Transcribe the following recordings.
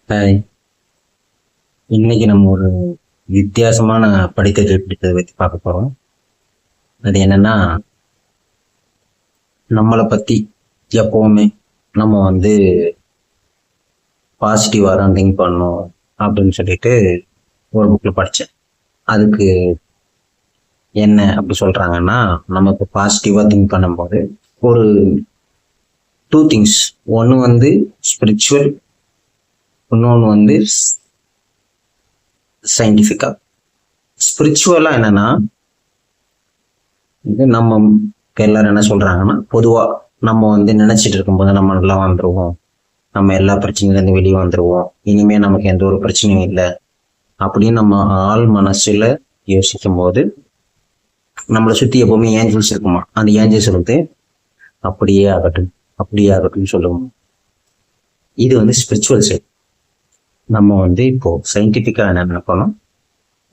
Hi. இன்னைக்கு நம்ம ஒரு வித்தியாசமான படித்ததை பிடித்ததை பற்றி பார்க்க போகிறோம். அது என்னன்னா, நம்மளை பற்றி எப்போவுமே நம்ம பாசிட்டிவாக தான் திங்க் பண்ணணும் அப்படின்னு சொல்லிட்டு ஒரு புக்கில் படித்தேன். அதுக்கு என்ன அப்படி சொல்கிறாங்கன்னா, நமக்கு பாசிட்டிவாக திங்க் பண்ணும்போது ஒரு 2 திங்ஸ். ஒன்று ஸ்பிரிச்சுவல், இன்னொன்று சயின்டிஃபிக்கா. ஸ்பிரிச்சுவலா என்னன்னா, நம்ம எல்லாரும் என்ன சொல்றாங்கன்னா, பொதுவா நம்ம நினைச்சிட்டு இருக்கும்போது நம்ம நல்லா வந்துருவோம், நம்ம எல்லா பிரச்சனையிலேருந்து வெளியே வந்துருவோம், இனிமே நமக்கு எந்த ஒரு பிரச்சனையும் இல்லை அப்படின்னு நம்ம ஆள் மனசுல யோசிக்கும் போது நம்மளை சுத்தி எப்பவுமே ஏஞ்சல்ஸ் இருக்குமா, அந்த ஏஞ்சல்ஸ் அப்படியே ஆகட்டும் அப்படியே ஆகட்டும் சொல்லுவோம். இது ஸ்பிரிச்சுவல் சைட். நம்ம இப்போ சயின்டிஃபிக்கா என்ன நினைக்கணும்,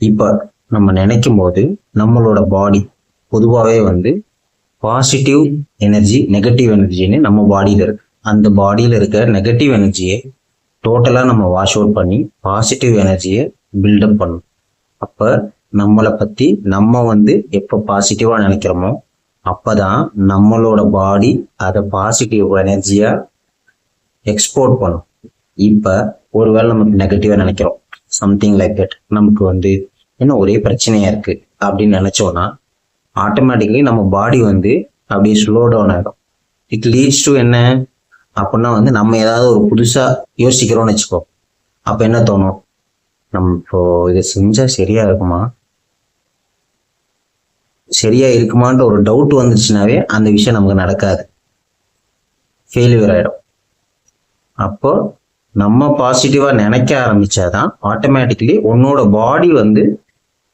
இப்போ நம்ம நினைக்கும் போது நம்மளோட பாடி பொதுவாகவே பாசிட்டிவ் எனர்ஜி, நெகட்டிவ் எனர்ஜின்னு நம்ம பாடியில் இருக்கு. அந்த பாடியில் இருக்க நெகட்டிவ் எனர்ஜியை டோட்டலாக நம்ம வாஷ் அவுட் பண்ணி பாசிட்டிவ் எனர்ஜியை பில்டப் பண்ணணும். அப்போ நம்மளை பற்றி நம்ம எப்போ பாசிட்டிவாக நினைக்கிறோமோ அப்போதான் நம்மளோட பாடி அதை பாசிட்டிவ் எனர்ஜியாக எக்ஸ்போர்ட் பண்ணும். இப்போ ஒருவேளை நமக்கு நெகட்டிவாக நினைக்கிறோம், சம்திங் லைக் தட், நமக்கு என்ன ஒரே பிரச்சனையா இருக்கு அப்படின்னு நினைச்சோன்னா ஆட்டோமேட்டிக்கலி நம்ம பாடி அப்படியே ஸ்லோ டவுன் ஆகிடும். இட் லீட்ஸ் டு என்ன அப்படின்னா, நம்ம ஏதாவது ஒரு புதுசா யோசிக்கிறோம்னு வச்சுக்கோ. அப்போ என்ன தோணும், நம்ம இப்போ இதை செஞ்சா சரியா இருக்குமான்ற ஒரு டவுட் வந்துருச்சுனாவே அந்த விஷயம் நமக்கு நடக்காது, ஃபெயிலியர் ஆகிடும். அப்போ நம்ம பாசிட்டிவா நினைக்க ஆரம்பிச்சாதான் ஆட்டோமேட்டிக்கலி உன்னோட பாடி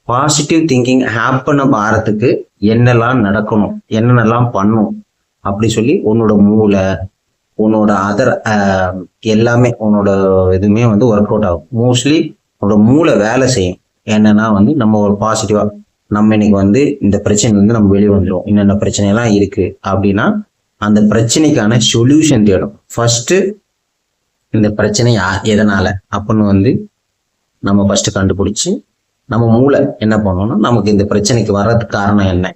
பாசிட்டிவ் திங்கிங் ஹேப்பன் ஆகிறதுக்கு என்னெல்லாம் நடக்கணும், என்னென்னலாம் பண்ணும் அப்படி சொல்லி உன்னோட மூளை, உன்னோட அதர் எல்லாமே, உன்னோட இதுவுமே ஒர்க் அவுட் ஆகும். மோஸ்ட்லி உன்னோட மூளை வேலை செய்யும். என்னன்னா நம்ம ஒரு பாசிட்டிவா நம்ம இன்னைக்கு இந்த பிரச்சனை நம்ம வெளியே வந்துடும், என்னென்ன பிரச்சனைலாம் இருக்கு அப்படின்னா அந்த பிரச்சனைக்கான சொல்யூஷன் தேடும். ஃபர்ஸ்ட் இந்த பிரச்சனை எதனால அப்படின்னு நம்ம ஃபர்ஸ்ட் கண்டுபிடிச்சு நம்ம மூளை என்ன பண்ணணும்னா, நமக்கு இந்த பிரச்சனைக்கு வர்றதுக்கு காரணம் என்ன,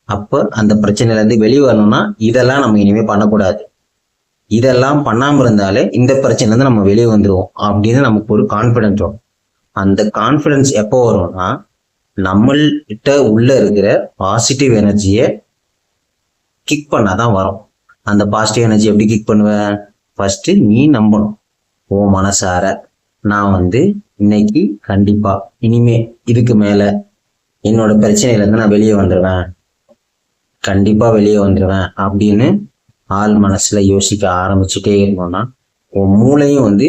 அப்போ அந்த பிரச்சனையிலேருந்து வெளியே வரணும்னா இதெல்லாம் நம்ம இனிமேல் பண்ணக்கூடாது, இதெல்லாம் பண்ணாமல் இருந்தாலே இந்த பிரச்சனைலேருந்து நம்ம வெளியே வந்துடுவோம் அப்படின்னு நமக்கு ஒரு கான்ஃபிடென்ஸ் வரும். அந்த கான்ஃபிடென்ஸ் எப்போ வரும்னா, நம்மள்கிட்ட உள்ள இருக்கிற பாசிட்டிவ் எனர்ஜியை கிக் பண்ணாதான் வரும். அந்த பாசிட்டிவ் எனர்ஜி எப்படி கிக் பண்ணுவேன், ஃபர்ஸ்ட் நீ நம்பணும் ஓ மனசார, நான் இன்னைக்கு கண்டிப்பா இனிமே இதுக்கு மேல என்னோட பிரச்சனையில இருந்து நான் வெளியே வந்துடுவேன், கண்டிப்பா வெளியே வந்துடுவேன் அப்படின்னு ஆள் மனசுல யோசிக்க ஆரம்பிச்சுட்டே இருந்தோம்னா உன் மூளையும்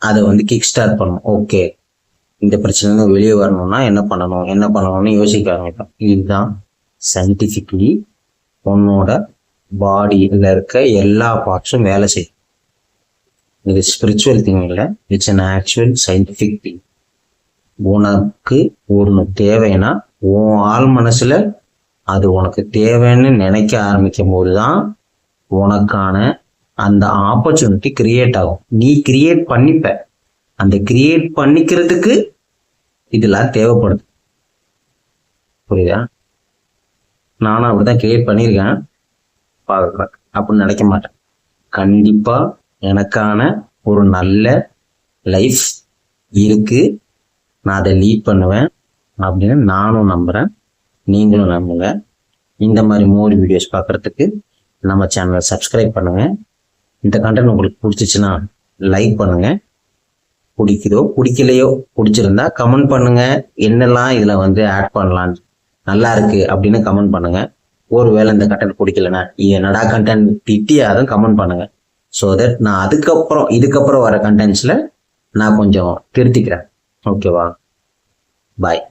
அதை கிக் ஸ்டார்ட் பண்ணும். ஓகே, இந்த பிரச்சனை வெளியே வரணும்னா என்ன பண்ணணும்னு யோசிக்க ஆரம்பிப்போம். இதுதான் சயின்டிஃபிக்லி உன்னோட பாடியில் இருக்க எல்லா பார்ட்ஸும் வேலை செய்யும். இது ஸ்பிரிச்சுவல் திங் இல்லை, it's an actual scientific thing. உனக்கு ஒன்று தேவைன்னா உன் ஆள் மனசுல அது உனக்கு தேவைன்னு நினைக்க ஆரம்பிக்கும் போதுதான் உனக்கான அந்த ஆப்பர்ச்சுனிட்டி கிரியேட் ஆகும். நீ கிரியேட் பண்ணிப்ப, அந்த கிரியேட் பண்ணிக்கிறதுக்கு இதெல்லாம் தேவைப்படுது. புரியுதா? நானும் அப்படிதான் கிரியேட் பண்ணியிருக்கேன், பார்க்க அப்படின்னு நினைக்க மாட்டேன். கண்டிப்பா எனக்கான ஒரு நல்ல லைஃப் இருக்கு, நான் அதை லீட் பண்ணுவேன் அப்படின்னு நானும் நம்புறேன், நீங்களும் நம்புங்க. இந்த மாதிரி மோர் வீடியோஸ் பார்க்கறதுக்கு நம்ம சேனலை சப்ஸ்கிரைப் பண்ணுங்க. இந்த கண்டென்ட் உங்களுக்கு பிடிச்சிச்சுன்னா லைக் பண்ணுங்க, பிடிக்குதோ பிடிக்கலையோ, பிடிச்சிருந்தா கமெண்ட் பண்ணுங்க, என்னெல்லாம் இதுல ஆட் பண்ணலான்னு, நல்லா இருக்கு அப்படின்னு கமெண்ட் பண்ணுங்க. ஒருவேளை இந்த கண்டென்ட் பிடிக்கலன்னா என்னடா கண்டென்ட் திட்டியாதும் கமெண்ட் பண்ணுங்க. ஸோ தட் நான் இதுக்கப்புறம் வர கண்டென்ட்ஸில் நான் கொஞ்சம் திருத்திக்கிறேன். ஓகேவா? பாய்.